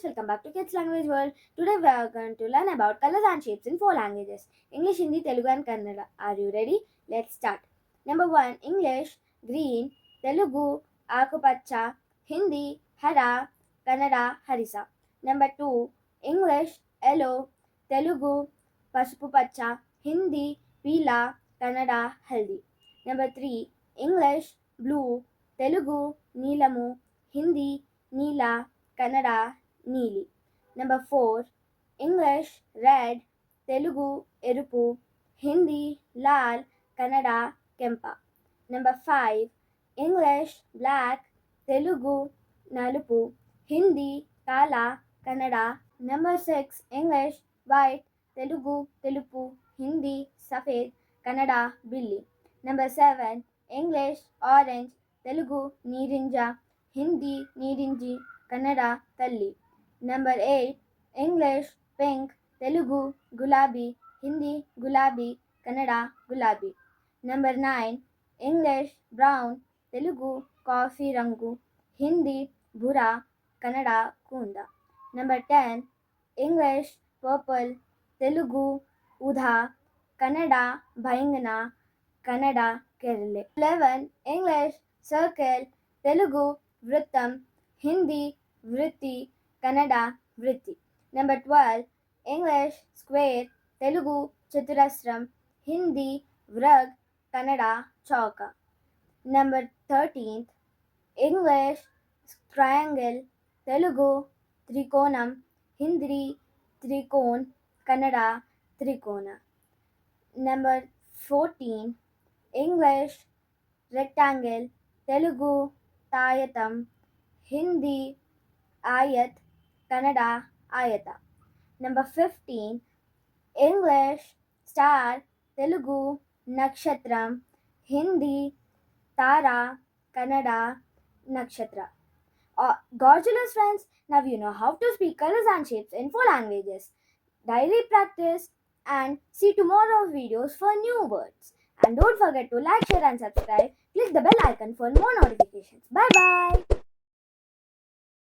welcome back to Kids Language World. Today we are going to learn about colors and shapes in 4 languages: English, Hindi, Telugu and Kannada. Are you ready? Let's start. Number 1, English, green, Telugu, Akupacha, Hindi, Hara, Kannada, Harisa. Number 2, English, yellow, Telugu, Pasupu Pacha, Hindi, Pila, Kannada, Haldi. Number 3, English, blue, Telugu, Neelamu, Hindi, Neela, Kannada, Neeli. Number 4, English, red, Telugu, Erupu, Hindi, Lal, Kannada, Kempa. Number 5, English, black, Telugu, Nalupu, Hindi, Kala, Kannada. Number 6, English, white, Telugu, Telupu, Hindi, Safed, Kannada, Billi. Number 7, English, orange, Telugu, Neerinja, Hindi, Neerinji, Kannada, Talli. Number 8, English, pink, Telugu, Gulabi, Hindi, Gulabi, Kannada, Gulabi. Number 9, English, brown, Telugu, coffee rangu, Hindi, Bhura, Kannada, Kunda. Number 10, English, purple, Telugu, Udha, Kannada, Bhayangana, Kannada, Kerala. 11, English, circle, Telugu, Vrittam, Hindi, Vritti, Kannada, Vritti. Number 12, English, square, Telugu, Chaturasram, Hindi, Vrag, Kannada, Chauka. Number 13th, English, triangle, Telugu, Trikonam, Hindi, Trikon, Kannada, Trikona. Number 14, English, rectangle, Telugu, Tayatam, Hindi, Ayat, Kannada, Ayata. Number 15, English, star, Telugu, Nakshatram, Hindi, Tara, Kannada, Nakshatra. Gorgeous friends, now you know how to speak colors and shapes in 4 languages. Daily practice and see tomorrow's videos for new words. And don't forget to like, share and subscribe. Click the bell icon for more notifications. Bye bye.